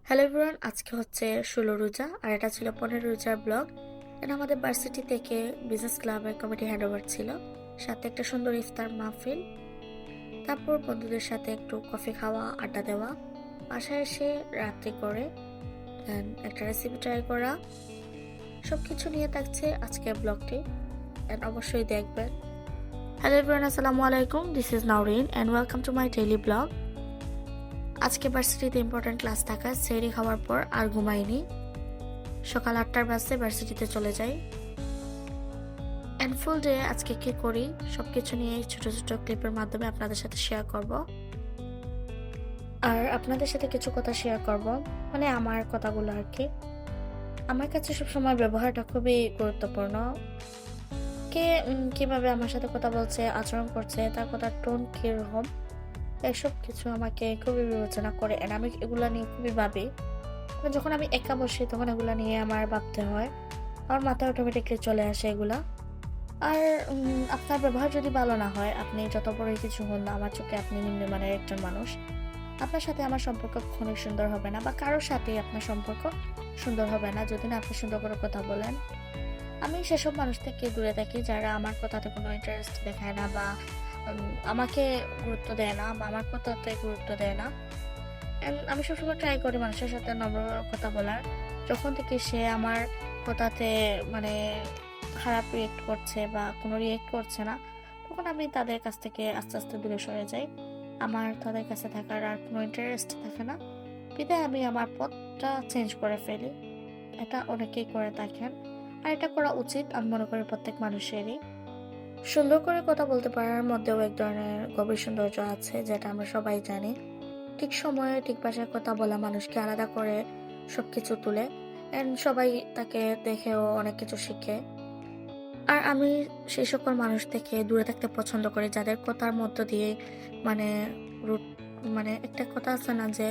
Hello everyone, আজকে হচ্ছে 16 রোজা আর এটা ছিল 15 রোজার ব্লগ। এটা আমাদের ভার্সিটি থেকে বিজনেস ক্লাবের কমিটি হ্যান্ডওভার ছিল, সাথে একটা সুন্দর ইফতার মাহফিল, তারপর বন্ধুদের সাথে একটু কফি খাওয়া, আড্ডা দেওয়া, বাসায় এসে রাত্রি করে একটা রেসিপি ট্রাই করা, সবকিছু নিয়ে থাকছে আজকের ব্লগটি। অবশ্যই দেখবেন। হ্যালো এভরিওয়ান, আসসালামু আলাইকুম, this is Naurin and welcome to my daily blog. আজকে ভার্সিটিতে ইম্পর্টেন্ট ক্লাস থাকায় সেহরি খাওয়ার পর আর ঘুমাইনি। সকাল 8টার বাসে ভার্সিটিতে চলে যাই। ফুল ডে আজকে কি করি সবকিছু নিয়ে ছোট ছোট ক্লিপের মাধ্যমে আপনাদের সাথে শেয়ার করব। আর আপনাদের সাথে কিছু কথা শেয়ার করব, মানে আমার কথাগুলো আর কি। আমার কাছে সবসময় ব্যবহারটা খুবই গুরুত্বপূর্ণ। কে কিভাবে আমার সাথে কথা বলছে, আচরণ করছে, তার কথার টোন কিরকম, এসব কিছু আমাকে খুবই বিবেচনা করে। আমি এগুলা নিয়ে খুবই ভাবি। যখন আমি একা বসি তখন এগুলা নিয়ে আমার ভাবতে হয়, আমার মাথায় অটোমেটিকলি চলে আসে এগুলা। আর আপনার ব্যবহার যদি ভালো না হয়, আপনি যত বড়ই কিছু হন না, আমার চোখে আপনি নিম্নমানের একজন মানুষ। আপনার সাথে আমার সম্পর্ক কখনোই সুন্দর হবে না, বা কারোর সাথেই আপনার সম্পর্ক সুন্দর হবে না যদি না আপনি সুন্দর করে কথা বলেন। আমি সেসব মানুষ থেকে দূরে থাকি যারা আমার কথাতে কোনো ইন্টারেস্ট দেখায় না, বা আমাকে গুরুত্ব দেয় না, বা আমার কথাতে গুরুত্ব দেয় না। আমি সবসময় ট্রাই করি মানুষের সাথে নম্র কথা বলার। যখন থেকে সে আমার কথাতে মানে খারাপ রিয়েক্ট করছে বা কোনো রিয়েক্ট করছে না, তখন আমি তাদের কাছ থেকে আস্তে আস্তে দূরে সরে যাই। আমার তাদের কাছে থাকার আর কোনো ইন্টারেস্ট থাকে না, বিধায় আমি আমার পথটা চেঞ্জ করে ফেলি। এটা অনেকেই করে থাকেন, আর এটা করা উচিত আমি মনে করি প্রত্যেক মানুষেরই। সুন্দর করে কথা বলতে পারার মধ্যেও এক ধরনের গভীর সৌন্দর্য আছে, যেটা আমরা সবাই জানি। ঠিক সময়ে ঠিক ভাষায় কথা বলা মানুষকে আলাদা করে সবকিছু তুলে, সবাই তাকে দেখেও অনেক কিছু শিখে। আর আমি সেই সকল মানুষ থেকে দূরে থাকতে পছন্দ করি যাদের কথার মধ্য দিয়ে মানে রুট, মানে একটা কথা আছে না যে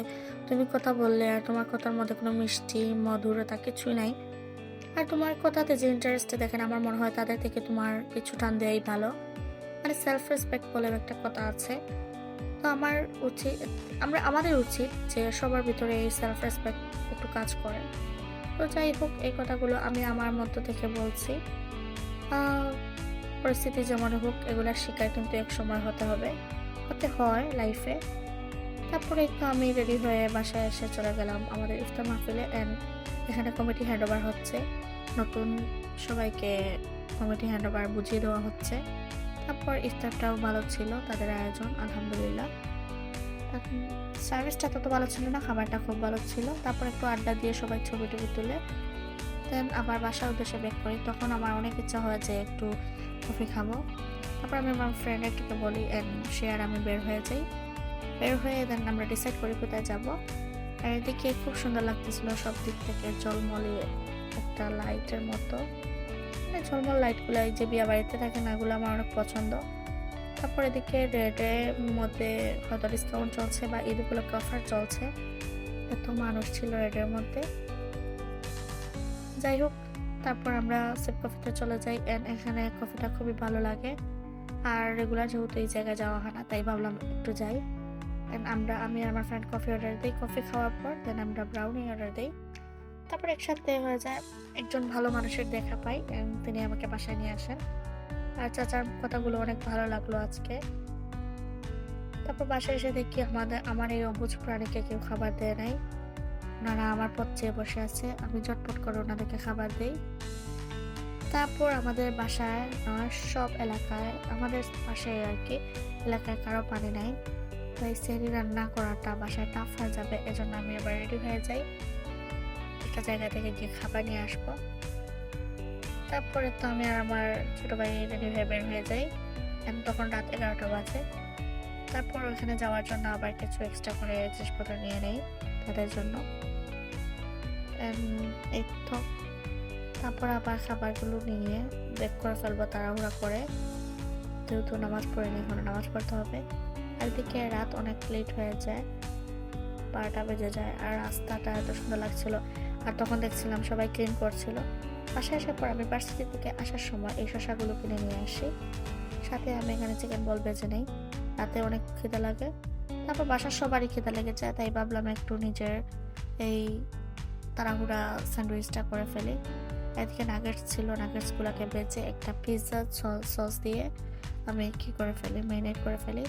তুমি কথা বললে আর তোমার কথার মধ্যে কোনো মিষ্টি মধুরতা কিছুই নাই, আর তোমার কথাতে যে ইন্টারেস্ট দেখেন, আমার মনে হয় তাদের থেকে তোমার পিছু টান দেওয়াই ভালো। মানে সেলফ রেসপেক্ট বলে একটা কথা আছে। তো আমাদের উচিত যে সবার ভিতরে এই সেলফ রেসপেক্ট একটু কাজ করে। তো যাই হোক, এই কথাগুলো আমি আমার মধ্য থেকে বলছি। আহ, পরিস্থিতি যেমন হোক, এগুলার শিকার কিন্তু এক সময় হতে হয় লাইফে। তারপরে একটু আমি রেডি হয়ে বাসায় এসে চলে গেলাম আমাদের ইফতার মাহফিলে। এখানে কমিটি হ্যান্ডওভার হচ্ছে, নতুন সবাইকে কমিটি হ্যান্ডওভার বুঝিয়ে দেওয়া হচ্ছে। তারপর ইফতারটাও ভালো ছিল, তাদের আয়োজন আলহামদুলিল্লাহ। সার্ভিসটা তত ভালো ছিল না, খাবারটা খুব ভালো ছিল। তারপর একটু আড্ডা দিয়ে সবাই ছবি টবি তুলে দেন আবার বাসার উদ্দেশ্যে ব্যাক করি। তখন আমার অনেক ইচ্ছা হয় যে একটু কফি খাবো। তারপর আমি আমার ফ্রেন্ডকে বলি সে আর আমি বের হয়ে যাই। বের হয়ে দেন আমরা ডিসাইড করি কোথায় যাব। আর এদিকে খুব সুন্দর লাগতেছিল সব দিক থেকে, ঝলমলে একটা লাইটের মতো, মানে ঝলমল লাইটগুলো এই যে বিয়া বাড়িতে থাকে না, এগুলো আমার অনেক পছন্দ। তারপর এদিকে রেডের মধ্যে হয়তো ডিসকাউন্ট চলছে বা ঈদ উপলক্ষে অফার চলছে, এত মানুষ ছিল রেডের মধ্যে। যাই হোক, তারপর আমরা সেপ কফিতে চলে যাই। এখানে কফিটা খুবই ভালো লাগে, আর রেগুলার যেহেতু এই জায়গায় যাওয়া হয় না, তাই ভাবলাম একটু যাই। আমি আর আমার ফ্রেন্ড কফি অর্ডার দিই। কফি খাওয়ার পর দেন আমরা ব্রাউনি অর্ডার দিই। তারপর একসাথে হয়ে যায়, একজন ভালো মানুষের দেখা পাই, তিনি আমাকে বাসায় নিয়ে আসেন। আর চাচার কথাগুলো অনেক ভালো লাগলো আজকে। তারপর বাসায় এসে দেখি আমার এই অবুঝ প্রাণীকে কেউ খাবার দেয় নাই। ওনারা আমার পথ চেয়ে বসে আছে, আমি ঝটপট করে ওনাদেরকে খাবার দিই। তারপর আমাদের বাসায় সব এলাকায়, আমাদের পাশে আর কি এলাকায় কারো পানি নাই, তাই সেহরি রান্না করাটা বাসায় টাফ হয়ে যাবে। এজন্য আমি আবার রেডি হয়ে যাই, একটা জায়গা থেকে গিয়ে খাবার নিয়ে আসবো। তারপরে তো আমি আর আমার ছোট ভাই রেডি হয়ে বের হয়ে যাই। তখন রাত 11টা বাজে। তারপর ওখানে যাওয়ার জন্য আবার কিছু এক্সট্রা করে জিনিসপত্র নিয়ে নেই তাদের জন্য। এই তো, তারপর আবার খাবারগুলো নিয়ে বেক করে ফেলবো তাড়াহুড়া করে, যেহেতু নামাজ পড়ে নি, এখনো নামাজ পড়তে হবে। আর দিকে রাত অনেক লেট হয়ে যায়, 12টা বেজে যায়। আর রাস্তাটা এত সুন্দর লাগছিল, আর তখন দেখছিলাম সবাই ক্লিন করছিল। বাসায় আসার পর আমি ভার্সিটি থেকে আসার সময় এই শসাগুলো কিনে নিয়ে আসি, সাথে আমি এখানে চিকেন বল বেজে নেই। রাতে অনেক খিদে লাগে, তারপর বাসার সবারই খিদে লেগে যায়, তাই ভাবলাম একটু নিজের এই তাড়াহুড়া স্যান্ডউইচটা করে ফেলি। এদিকে নাগেটস ছিল, নাগেটসগুলোকে বেজে একটা পিৎজা সস দিয়ে আমি কি করে ফেলি, ম্যারিনেট করে ফেলি।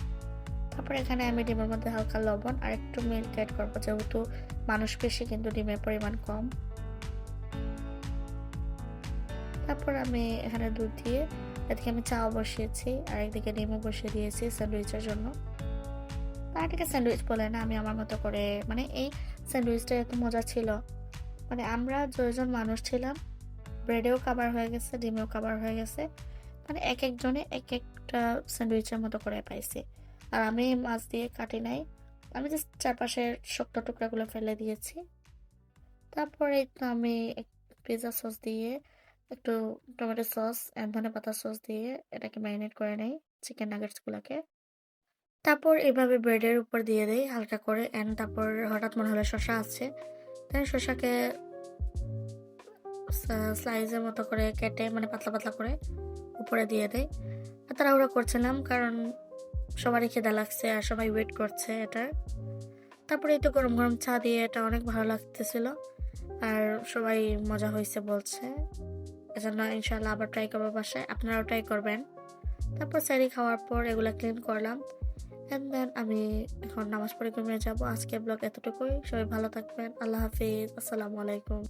তারপর এখানে আমি ডিমের মধ্যে হালকা লবণ আর একটু মিল্ক অ্যাড করবো, যেহেতু মানুষ বেশি কিন্তু ডিমের পরিমাণ কম। তারপর আমি এখানে দুধ দিয়ে এদিকে আমি চাও বসিয়েছি আর একদিকে ডিমও বসিয়ে দিয়েছি স্যান্ডউইচের জন্য। আর এটাকে স্যান্ডউইচ বলে না, আমি আমার মতো করে মানে এই স্যান্ডউইচটা এত মজা ছিল, মানে আমরা যতজন মানুষ ছিলাম ব্রেডেও কাভার হয়ে গেছে, ডিমেও কাভার হয়ে গেছে, মানে এক একজনে এক একটা স্যান্ডউইচের মতো করে পাইছি। আর আমি মাছ দিয়ে কাটি নাই, আমি জাস্ট চারপাশের শক্ত টুকরাগুলো ফেলে দিয়েছি। তারপরে তো আমি পিৎজা সস দিয়ে একটু টমেটো সস এন্ড ধনেপাতা সস দিয়ে এটাকে ম্যারিনেট করে নেই চিকেন নাগেটসগুলোকে। তারপর এভাবে ব্রেডের উপর দিয়ে দেই হালকা করে, এন্ড তারপর হঠাৎ মনে হলো শসা আছে, তাই শসাকে স্লাইজের মতো করে কেটে মানে পাতলা পাতলা করে উপরে দিয়ে দেয়। আর তাড়াহুড়া করছিলাম কারণ সবারই খিদা লাগছে আর সবাই ওয়েট করছে এটার। তারপরে এই তো গরম গরম চা দিয়ে এটা অনেক ভালো লাগতেছিল আর সবাই মজা হয়েছে বলছে, এজন্য ইনশাল্লাহ আবার ট্রাই করবো বাসায়, আপনারাও ট্রাই করবেন। তারপর স্যারি খাওয়ার পর এগুলা ক্লিন করলাম, এন্ড দেন আমি এখন নামাজ পড়ে ঘুমিয়ে যাবো। আজকের ব্লগ এতটুকুই, সবাই ভালো থাকবেন, আল্লাহ হাফিজ, আসসালামু আলাইকুম।